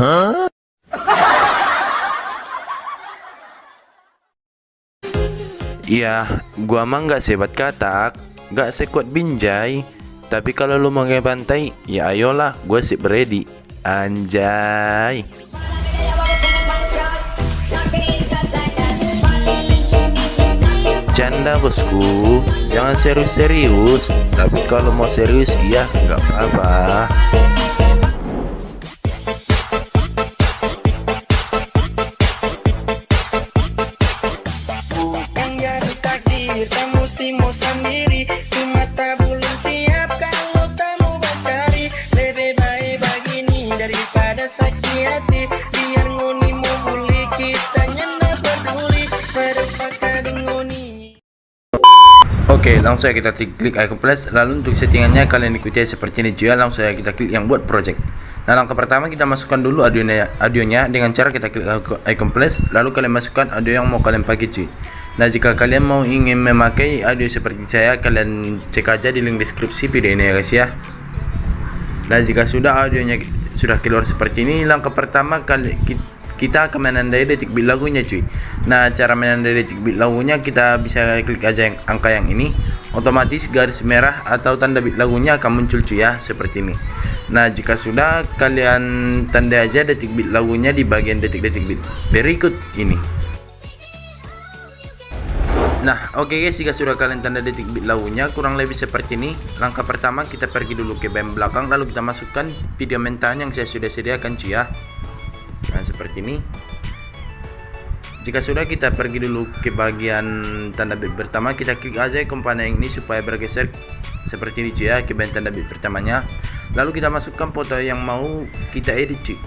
Ya, gua mah nggak sehebat katak, nggak sekuat binjai. Tapi kalau lu mau kayak pantai, ya ayolah, gua sip ready. Anjay. Canda bosku, jangan serius-serius. Tapi kalau mau serius, iya nggak apa-apa. Oke, langsung saja kita klik icon plus. Lalu untuk settingannya kalian ikuti seperti ini juga. Langsung saja kita klik yang buat project. Nah, langkah pertama kita masukkan dulu audionya dengan cara kita klik icon plus. Lalu kalian masukkan audio yang mau kalian pakai cuy. Nah, jika kalian mau ingin memakai audio seperti saya, kalian cek aja di link deskripsi video ini ya guys ya. Nah, jika sudah audionya sudah keluar seperti ini, langkah pertama kita akan menandai detik bit lagunya cuy. Nah, cara menandai detik bit lagunya kita bisa klik aja angka yang ini, otomatis garis merah atau tanda bit lagunya akan muncul cuy ya, seperti ini. Nah, jika sudah, kalian tandai aja detik bit lagunya di bagian detik-detik bit berikut ini. Nah, oke guys, jika sudah kalian tanda detik bit lagunya kurang lebih seperti ini. Langkah pertama kita pergi dulu ke bagian belakang, lalu kita masukkan video mentahnya yang saya sudah sediakan cuy ya. Nah, seperti ini. Jika sudah, kita pergi dulu ke bagian tanda bit pertama, kita klik aja komponen ini supaya bergeser seperti ini cuy ya, ke bagian tanda bit pertamanya. Lalu kita masukkan foto yang mau kita edit cuy.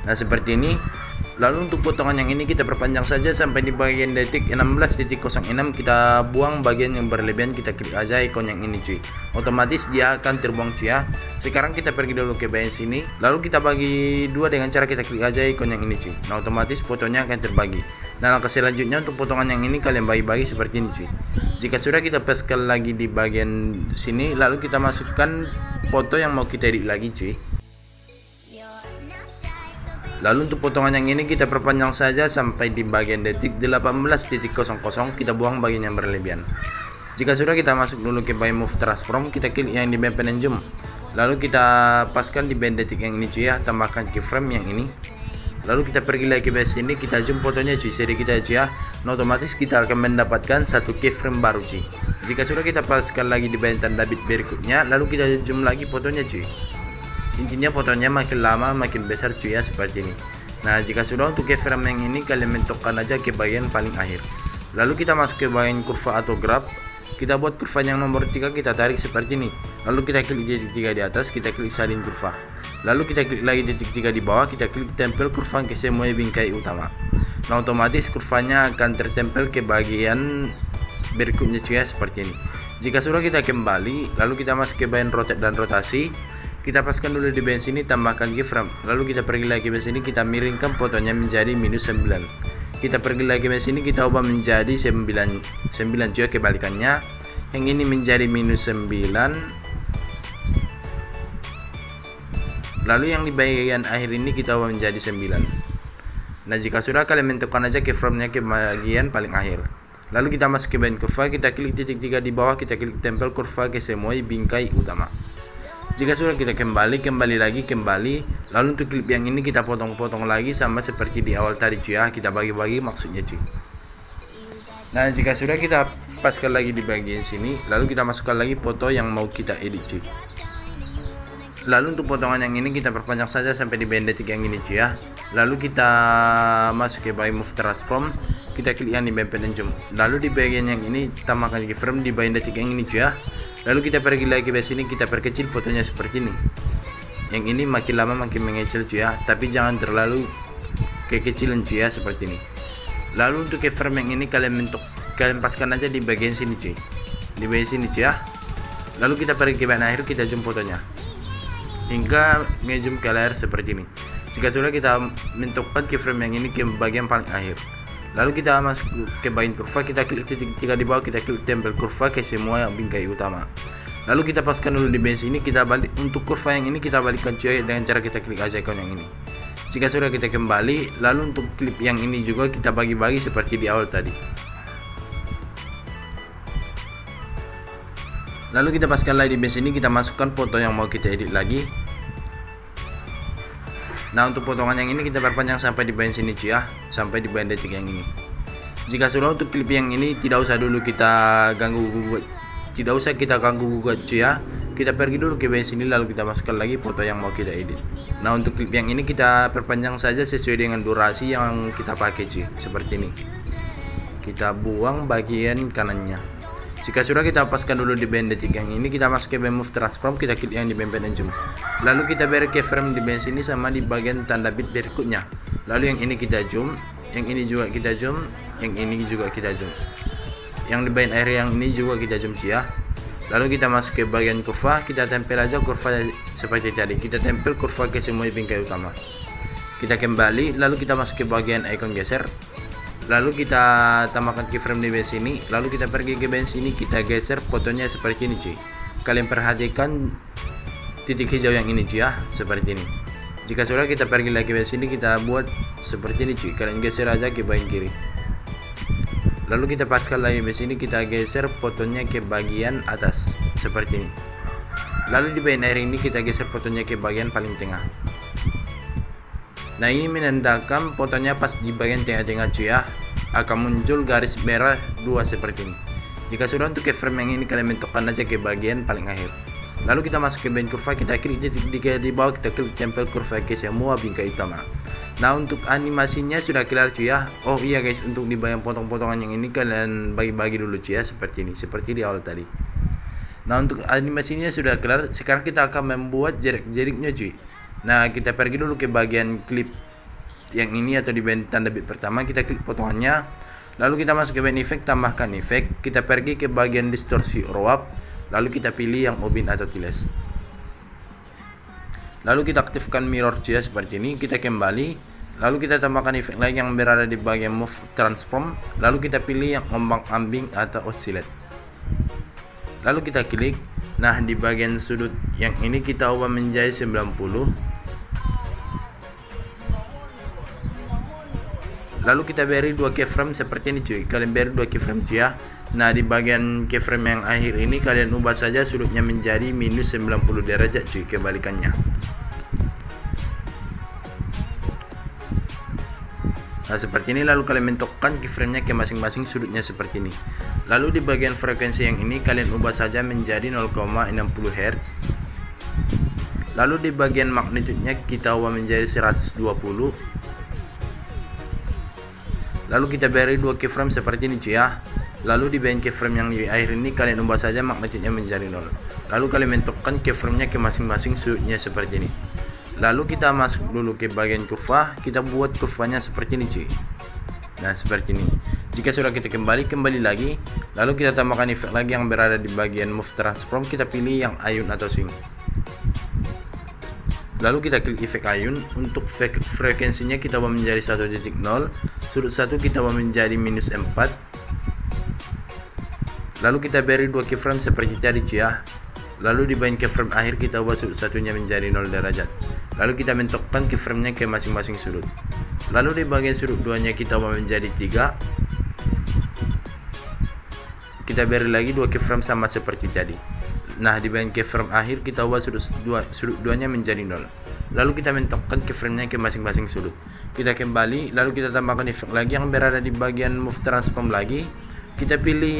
Nah, seperti ini. Lalu untuk potongan yang ini kita perpanjang saja sampai di bagian detik 16.06, kita buang bagian yang berlebihan, kita klik aja ikon yang ini cuy. Otomatis dia akan terbuang cuy ya. Sekarang kita pergi dulu ke bagian sini, lalu kita bagi dua dengan cara kita klik aja ikon yang ini cuy. Nah, otomatis fotonya akan terbagi. Nah, langkah selanjutnya untuk potongan yang ini kalian bagi-bagi seperti ini cuy. Jika sudah, kita paskan lagi di bagian sini, lalu kita masukkan foto yang mau kita edit lagi cuy. Lalu untuk potongan yang ini kita perpanjang saja sampai di bagian detik 18.00, kita buang bagian yang berlebihan. Jika sudah, kita masuk dulu ke bagian move transform, kita klik yang di bagian pen and zoom. Lalu kita paskan di bagian detik yang ini cuy ya, tambahkan keyframe yang ini. Lalu kita pergi lagi ke bagian sini, kita zoom fotonya cuy, sedikit aja ya. Nah, otomatis kita akan mendapatkan satu keyframe baru cuy. Jika sudah, kita paskan lagi di bagian tanda bit berikutnya, lalu kita zoom lagi fotonya cuy. Intinya fotonya makin lama makin besar cuy ya, seperti ini. Nah, jika sudah, untuk keyframe yang ini kalian mentokkan aja ke bagian paling akhir. Lalu kita masuk ke bagian kurva atau graph. Kita buat kurva yang nomor 3, kita tarik seperti ini. Lalu kita klik titik 3 di atas, kita klik salin kurva. Lalu kita klik lagi titik 3 di bawah, kita klik tempel kurva ke semua bingkai utama. Nah, otomatis kurvanya akan tertempel ke bagian berikutnya cuy ya, seperti ini. Jika sudah, kita kembali, lalu kita masuk ke bagian rotate dan rotasi. Kita paskan dulu di bagian sini, tambahkan keyframe. Lalu kita pergi lagi ke sini, kita miringkan fotonya menjadi -9. Kita pergi lagi ke sini, kita ubah menjadi 9 cuy, kebalikannya. Yang ini menjadi -9. Lalu yang di bagian akhir ini kita ubah menjadi 9. Nah, jika sudah, kalian menentukan aja keyframe-nya ke bagian paling akhir. Lalu kita masuk ke bagian kurva, kita klik titik 3 di bawah, kita klik tempel kurva ke semua bingkai utama. Jika sudah, kita kembali lagi. Lalu untuk klip yang ini kita potong-potong lagi sama seperti di awal tadi cuy ya, kita bagi-bagi maksudnya cuy. Nah, jika sudah, kita paskan lagi di bagian sini, lalu kita masukkan lagi foto yang mau kita edit cuy. Lalu untuk potongan yang ini kita perpanjang saja sampai di bagian detik yang ini cuy ya. Lalu kita masuk ke bagian move transform, kita klik yang di bagian pen and zoom. Lalu di bagian yang ini tambahkan keyframe di bagian detik yang ini cuy ya. Lalu kita pergi lagi ke sini, kita perkecil fotonya seperti ini. Yang ini makin lama makin mengecil cuy ya, tapi jangan terlalu kekecilan cuy ya, seperti ini. Lalu untuk keyframe yang ini kalian paskan aja di bagian sini cuy, di bagian sini cuy ya. Lalu kita pergi ke bagian akhir, kita zoom fotonya hingga ngezoom ke layar seperti ini. Jika sudah, kita mentokkan keyframe yang ini ke bagian paling akhir. Lalu kita masuk ke bagian kurva, kita klik titik 3 di bawah, kita klik tempel kurva ke semua bingkai utama. Lalu kita paskan dulu di bench ini, kita balik untuk kurva yang ini kita balikkan cuy dengan cara kita klik aja icon yang ini. Jika sudah kita kembali, lalu untuk klip yang ini juga kita bagi-bagi seperti di awal tadi. Lalu kita paskan lagi di bench ini, kita masukkan foto yang mau kita edit lagi. Nah, untuk potongan yang ini kita perpanjang sampai di bagian sini cuy ya, sampai di bagian detik yang ini. Jika sudah untuk klip yang ini tidak usah dulu kita ganggu gugat, tidak usah kita ganggu gugat cuy ya. Kita pergi dulu ke bagian sini lalu kita masukkan lagi foto yang mau kita edit. Nah, untuk klip yang ini kita perpanjang saja sesuai dengan durasi yang kita pakai cuy, seperti ini. Kita buang bagian kanannya. Jika sudah kita hapuskan dulu di band detik yang ini, kita masuk ke band move transform, kita klik yang di band pen and zoom. Lalu kita beri keyframe di band sini sama di bagian tanda bit berikutnya. Lalu yang ini kita zoom, yang ini juga kita zoom, yang ini juga kita zoom. Yang di bagian area yang ini juga kita zoom ya. Lalu kita masuk ke bagian kurva, kita tempel aja kurva seperti tadi. Kita tempel kurva ke semua bingkai utama. Kita kembali, lalu kita masuk ke bagian icon geser. Lalu kita tambahkan keyframe di band sini, lalu kita pergi ke band sini, kita geser fotonya seperti ini cuy. Kalian perhatikan titik hijau yang ini cuy ya, seperti ini. Jika sudah kita pergi lagi ke band sini, kita buat seperti ini cuy. Kalian geser aja ke bagian kiri. Lalu kita paskan lagi band sini, kita geser fotonya ke bagian atas seperti ini. Lalu di bagian air ini kita geser fotonya ke bagian paling tengah. Nah, ini menandakan fotonya pas di bagian tengah-tengah cuy ya, akan muncul garis merah 2 seperti ini. Jika sudah untuk keyframe yang ini kalian bentukkan aja ke bagian paling akhir. Lalu kita masuk ke band kurva, kita klik di bawah, kita klik tempel kurva ke semua bingkai utama. Nah, untuk animasinya sudah kelar cuy ya. Oh iya guys, untuk di bagian potong-potongan yang ini kalian bagi-bagi dulu cuy ya, seperti ini, seperti di awal tadi. Nah, untuk animasinya sudah kelar. Sekarang kita akan membuat jerik-jeriknya cuy. Nah, kita pergi dulu ke bagian klip yang ini atau di band tanda bit pertama, kita klik potongannya. Lalu kita masuk ke band efek, tambahkan efek. Kita pergi ke bagian distorsi raw up. Lalu kita pilih yang obin atau tiles. Lalu kita aktifkan mirror cuy seperti ini. Kita kembali. Lalu kita tambahkan efek lagi yang berada di bagian move transform. Lalu kita pilih yang ombang-ambing atau oscillate. Lalu kita klik. Nah, di bagian sudut yang ini kita ubah menjadi 90. Lalu kita beri 2 keyframe seperti ini cuy. Kalian beri 2 keyframe cuy ya. Nah, di bagian keyframe yang akhir ini kalian ubah saja sudutnya menjadi minus 90 derajat cuy, kebalikannya. Nah, seperti ini. Lalu kalian bentukkan keyframe-nya ke masing-masing sudutnya seperti ini. Lalu di bagian frekuensi yang ini kalian ubah saja menjadi 0,60 Hz. Lalu di bagian magnitude-nya kita ubah menjadi 120. Lalu kita beri 2 keyframe seperti ini cuy ya. Lalu di bagian keyframe yang di akhir ini kalian ubah saja magnitude-nya menjadi 0. Lalu kalian bentukkan keyframe-nya ke masing-masing sudutnya seperti ini. Lalu kita masuk dulu ke bagian kurva, kita buat kurvanya seperti ini cuy. Nah, seperti ini. Jika sudah kita kembali lagi, lalu kita tambahkan efek lagi yang berada di bagian move transform, kita pilih yang ayun atau swing. Lalu kita klik efek ayun. Untuk frekuensinya kita ubah menjadi 1.0, sudut 1 kita ubah menjadi minus 4. Lalu kita beri 2 keyframe seperti tadi cuy ya. Lalu di bagian keyframe akhir kita ubah sudut satunya menjadi 0 derajat. Lalu kita bentukkan keyframe-nya ke masing-masing sudut. Lalu di bagian sudut 2-nya kita ubah menjadi 3. Kita beri lagi 2 keyframe sama seperti tadi. Nah, di bagian keyframe akhir kita ubah sudut 2-nya menjadi 0. Lalu kita bentukkan keyframe-nya ke masing-masing sudut. Kita kembali, lalu kita tambahkan efek lagi yang berada di bagian move transform lagi. Kita pilih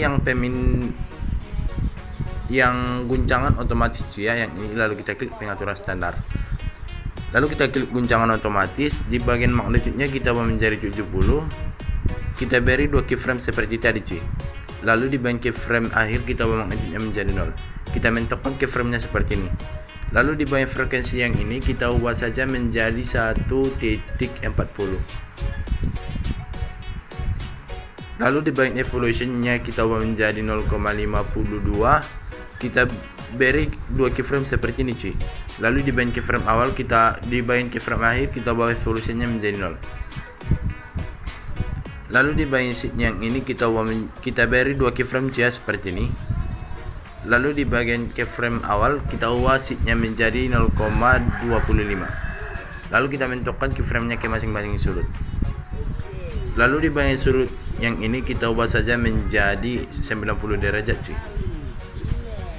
yang guncangan otomatis cuy ya, yang ini. Lalu kita klik pengaturan standar. Lalu kita klik guncangan otomatis. Di bagian magnitude-nya kita ubah menjadi 70. Kita beri 2 keyframe seperti tadi cuy. Lalu di bagian keyframe akhir kita ubah magnitude-nya menjadi 0. Kita bentukkan keyframe-nya seperti ini. Lalu di bagian frekuensi yang ini kita ubah saja menjadi 1.40. Lalu di bagian evolution-nya kita ubah menjadi 0,52. Kita beri 2 keyframe seperti ini cuy. Lalu di bagian keyframe awal di bagian keyframe akhir kita ubah evolution-nya menjadi 0. Lalu di bagian sheet yang ini kita beri 2 keyframe cuy seperti ini. Lalu di bagian keyframe awal kita ubah sheetnya menjadi 0,25. Lalu kita mentokkan keyframe-nya ke masing-masing sudut. Lalu di bagian sudut yang ini kita ubah saja menjadi 90 derajat cuy.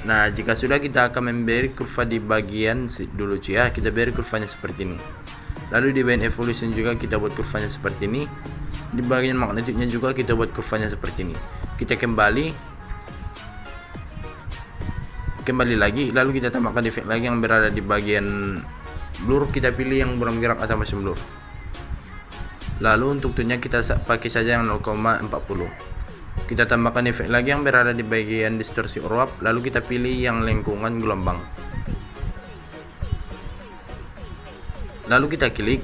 Nah, jika sudah kita akan memberi kurva di bagian dulu cuy ya. Kita beri kurvanya seperti ini. Lalu di bagian evolution juga kita buat kurvanya seperti ini. Di bagian magnetiknya juga kita buat kurvanya seperti ini. Kita kembali lagi, lalu kita tambahkan efek lagi yang berada di bagian blur. Kita pilih yang buram gerak atau masih blur. Lalu untuk tone-nya kita pakai saja yang 0,40. Kita tambahkan efek lagi yang berada di bagian distorsi uap, lalu kita pilih yang lengkungan gelombang. Lalu kita klik.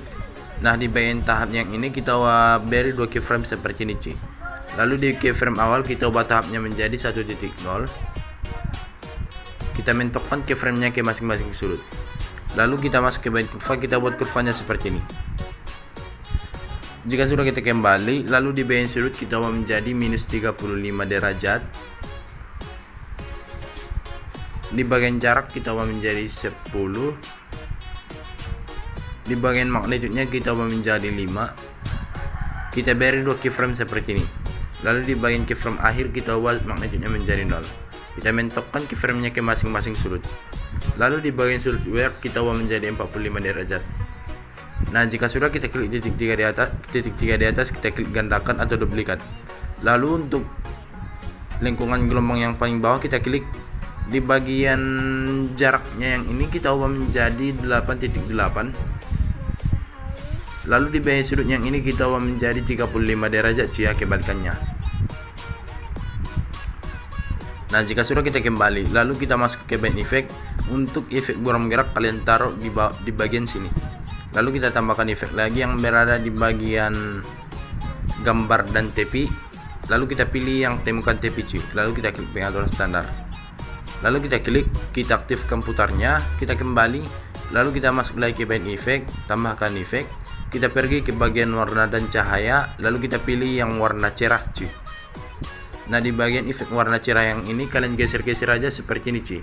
Nah, di bagian tahap yang ini kita beri 2 keyframe seperti ini cuy. Lalu di keyframe awal kita ubah tahapnya menjadi 1.0. Kita mentokkan keyframe-nya ke masing-masing sudut. Lalu kita masuk ke bagian kurva, kita buat kurvanya seperti ini. Jika sudah kita kembali, lalu di bagian sudut kita ubah menjadi minus 35 derajat. Di bagian jarak kita ubah menjadi 10. Di bagian magnetudnya kita ubah menjadi 5. Kita beri 2 keyframe seperti ini. Lalu di bagian keyframe akhir kita ubah magnetudnya menjadi 0. Kita mentokkan keyframe-nya ke masing-masing sudut. Lalu di bagian sudut work kita ubah menjadi 45 derajat. Nah, jika sudah kita klik titik 3 di atas, kita klik gandakan atau duplikat. Lalu untuk lengkungan gelombang yang paling bawah kita klik. Di bagian jaraknya yang ini kita ubah menjadi 8.8. Lalu di bagian sudut yang ini kita ubah menjadi 35 derajat cuy ya, kebalikannya. Nah, jika sudah kita kembali, lalu kita masuk ke bagian efek. Untuk efek buram gerak kalian taruh di bagian sini. Lalu kita tambahkan efek lagi yang berada di bagian gambar dan tepi. Lalu kita pilih yang temukan tepi cuy. Lalu kita klik pengaturan standar. Lalu kita klik, kita aktifkan putarnya, kita kembali. Lalu kita masuk lagi ke bagian efek, tambahkan efek. Kita pergi ke bagian warna dan cahaya. Lalu kita pilih yang warna cerah cuy. Nah, di bagian efek warna cerah yang ini kalian geser-geser aja seperti ini cuy,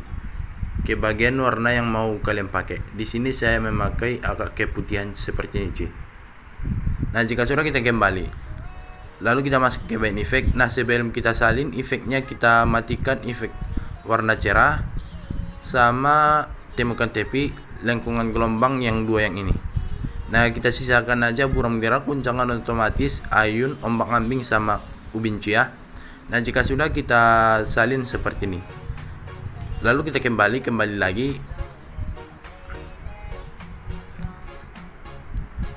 ke bagian warna yang mau kalian pakai. Di sini saya memakai agak keputihan seperti ini cuy. Nah, jika sudah kita kembali, lalu kita masuk ke bagian efek. Nah, sebelum kita salin efeknya, kita matikan efek warna cerah sama temukan tepi, lengkungan gelombang yang 2 yang ini. Nah, kita sisakan aja buram gerak, guncangan otomatis, ayun, ombak ambing sama ubin cuy ya. Nah, jika sudah kita salin seperti ini, lalu kita kembali lagi.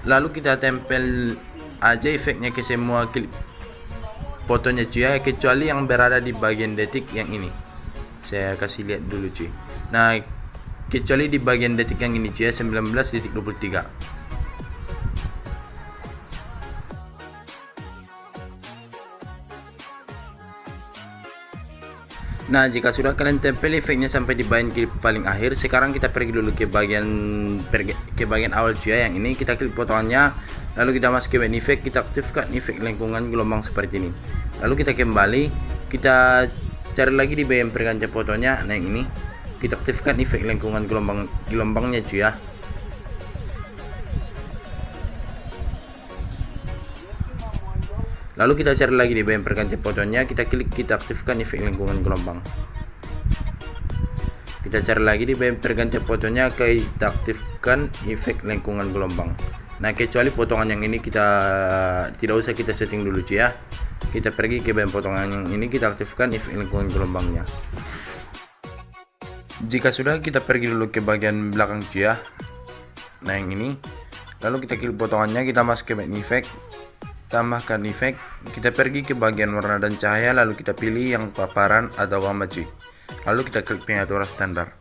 Lalu kita tempel aja efeknya ke semua klip fotonya cuy ya, kecuali yang berada di bagian detik yang ini. Saya kasih lihat dulu cuy. Nah, kecuali di bagian detik yang ini cuy ya, 19.23. Nah, jika sudah kalian tempel efeknya sampai di bagian klip paling akhir, sekarang kita pergi dulu ke bagian awal cuy ya, yang ini. Kita klik potongannya, lalu kita masuk ke bagian efek, kita aktifkan efek lengkungan gelombang seperti ini. Lalu kita kembali, kita cari lagi di bagian pergantian fotonya. Nah, yang ini kita aktifkan efek lengkungan gelombangnya cuy ya. Lalu kita cari lagi di bagian pergantian fotonya, kita klik, kita aktifkan efek lengkungan gelombang. Kita cari lagi di bagian pergantian fotonya, kita aktifkan efek lengkungan gelombang. Nah, kecuali potongan yang ini kita tidak usah kita setting dulu cuy ya. Kita pergi ke bagian potongan yang ini, kita aktifkan efek lengkungan gelombangnya. Jika sudah, kita pergi dulu ke bagian belakang cuy ya. Nah, yang ini. Lalu kita klik potongannya, kita masuk ke bagian efek, tambahkan efek. Kita pergi ke bagian warna dan cahaya, lalu kita pilih yang paparan atau gamma cuy. Lalu kita klik pengaturan standar.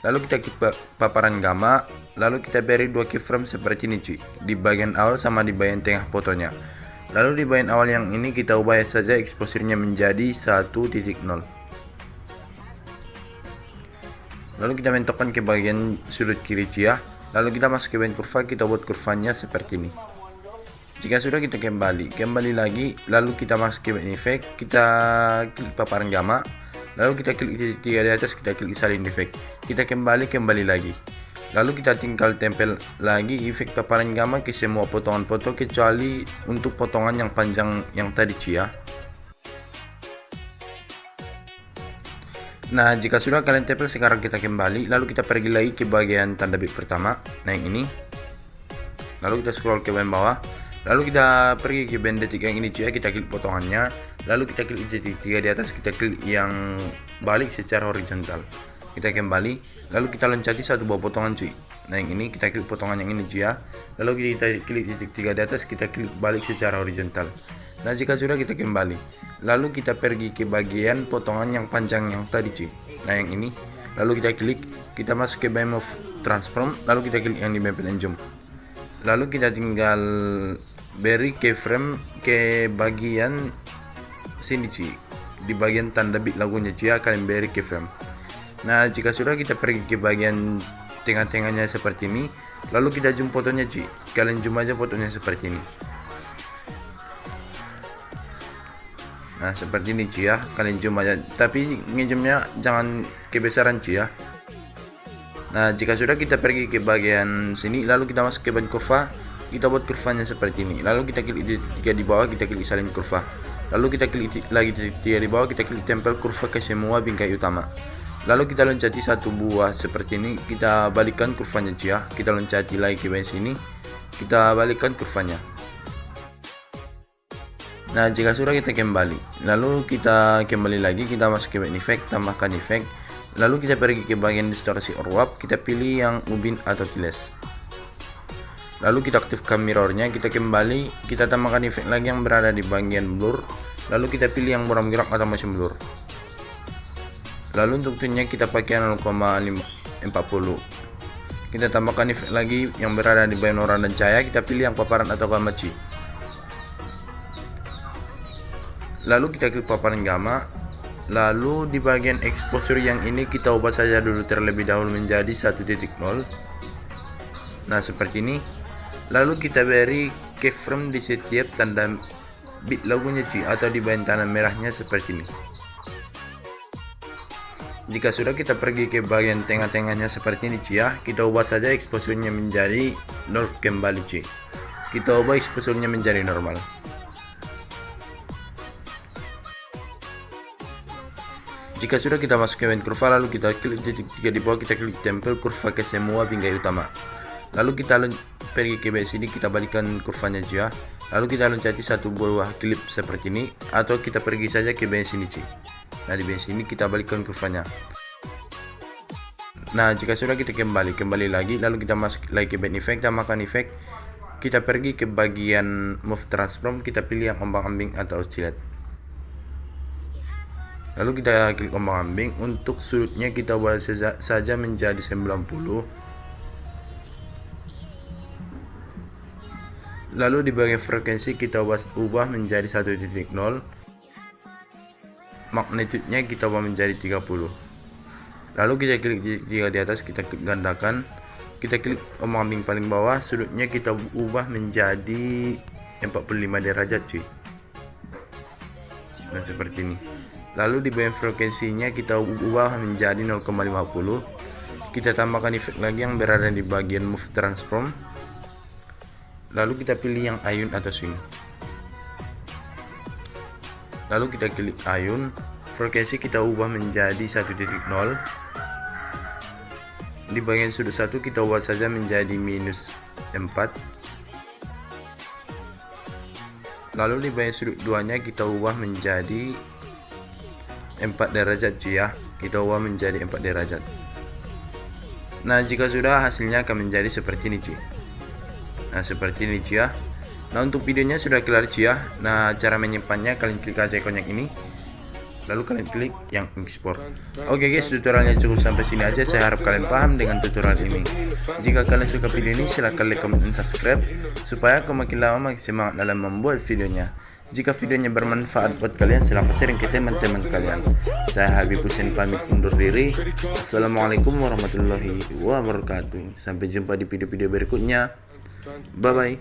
Lalu kita klik paparan gamma, lalu kita beri 2 keyframe seperti ini cuy, di bagian awal sama di bagian tengah fotonya. Lalu di bagian awal yang ini kita ubah saja exposure-nya menjadi 1.0. Lalu kita mentokkan ke bagian sudut kiri cuy ya. Lalu kita masuk ke bagian kurva, kita buat kurvanya seperti ini. Jika sudah, kita kembali lagi, lalu kita masuk ke bagian efek, kita klik paparan gamma, Lalu kita klik titik 3 di atas, kita klik salin efek. Kita kembali lagi. Lalu kita tinggal tempel lagi efek paparan gamma ke semua potongan foto kecuali untuk potongan yang panjang yang tadi ya. Nah, jika sudah kalian tempel, sekarang kita kembali. Lalu kita pergi lagi ke bagian tanda bit pertama. Nah, yang ini. Lalu kita scroll ke bawah. Lalu kita pergi ke band detik yang ini ya. Kita klik potongannya. Lalu kita klik titik 3 di atas. Kita klik yang balik secara horizontal. Kita kembali, lalu kita loncati satu buah potongan cuy. Nah, yang ini kita klik potongan yang ini ya. Lalu kita klik titik 3 di atas, kita klik balik secara horizontal. Nah, jika sudah kita kembali, lalu kita pergi ke bagian potongan yang panjang yang tadi cuy. Nah, yang ini, lalu kita klik, kita masuk ke Move Transform, lalu kita klik yang di Map and Zoom. Lalu kita tinggal beri keyframe ke bagian sini cuy. Di bagian tanda bit lagunya cuy, kalian beri keyframe. Nah, jika sudah kita pergi ke bagian tengah-tengahnya seperti ini, lalu kita zoom fotonya cuy. Kalian zoom aja fotonya seperti ini. Nah, seperti ini cuy ya. Kalian zoom aja, tapi ngezoomnya jangan kebesaran cuy ya. Nah, jika sudah kita pergi ke bagian sini, lalu kita masuk ke ban kurva. Kita buat kurvanya seperti ini. Lalu kita klik titik 3 di bawah, kita klik salin kurva. Lalu kita klik lagi titik 3 di bawah, kita klik tempel kurva ke semua bingkai utama. Lalu kita loncati satu buah seperti ini, kita balikkan kurvanya cuy ya. Kita loncati lagi ke bawah sini, kita balikkan kurvanya. Nah, jika sudah kita kembali, lalu kita kembali lagi, kita masuk ke efek, tambahkan efek. Lalu kita pergi ke bagian distorsi or warp, kita pilih yang ubin atau tiles. Lalu kita aktifkan mirrornya, kita kembali, kita tambahkan efek lagi yang berada di bagian blur. Lalu kita pilih yang buram gerak atau motion blur. Lalu untuk tunnya kita pakai 0,40. Kita tambahkan efek lagi yang berada di bagian warna dan cahaya, kita pilih yang paparan atau gamma cuy. Lalu kita klik paparan gamma. Lalu di bagian exposure yang ini kita ubah saja dulu terlebih dahulu menjadi 1.0. Nah, seperti ini. Lalu kita beri keyframe di setiap tanda bit logonya cuy, atau di bagian tanda merahnya seperti ini. Jika sudah kita pergi ke bagian tengah-tengahnya seperti ini cuy ya, kita ubah saja exposure-nya menjadi 0 kembali cuy. Kita ubah exposure-nya menjadi normal. Jika sudah kita masuk ke band kurva, lalu kita klik titik 3 di bawah, kita klik tempel kurva ke semua bingkai utama. Lalu kita pergi ke bawah sini, kita balikkan kurvanya cuy ya. Lalu kita loncati satu buah klip seperti ini, atau kita pergi saja ke bawah sini cuy. Nah, di bawah sini kita balikkan kurvanya. Nah, jika sudah kita kembali lagi, lalu kita masuk lagi ke band effect, tambahkan efek. Kita pergi ke bagian move transform, kita pilih yang ombang-ambing atau oscillate. Lalu kita klik ombang-ambing, untuk sudutnya kita ubah saja menjadi 90. Lalu di bagian frekuensi kita ubah menjadi 1.0. Magnitude-nya kita ubah menjadi 30. Lalu kita klik 3 di atas, kita klik gandakan, kita klik ombang-ambing paling bawah, sudutnya kita ubah menjadi 45 derajat cuy. Nah, seperti ini. Lalu di bagian frekuensinya kita ubah menjadi 0,50. Kita tambahkan efek lagi yang berada di bagian move transform. Lalu kita pilih yang ayun atau swing. Lalu kita klik ayun, frekuensi kita ubah menjadi 1.0. Di bagian sudut 1 kita ubah saja menjadi -4. Lalu di bagian sudut 2 nya kita ubah menjadi 4 derajat cuy ya. Kita ubah menjadi 4 derajat. Nah, jika sudah, hasilnya akan menjadi seperti ini cuy. Nah, seperti ini cuy ya. Nah, untuk videonya sudah kelar cuy ya. Nah, cara menyimpannya kalian klik aja ikon yang ini, lalu kalian klik yang export. Oke guys, tutorialnya cukup sampai sini aja. Saya harap kalian paham dengan tutorial ini. Jika kalian suka video ini, silahkan like, comment, dan subscribe supaya aku makin lama makin semangat dalam membuat videonya. Jika videonya bermanfaat buat kalian, silahkan sharing ke teman-teman kalian. Saya Habib Hussein pamit undur diri. Assalamualaikum warahmatullahi wabarakatuh. Sampai jumpa di video-video berikutnya. Bye bye.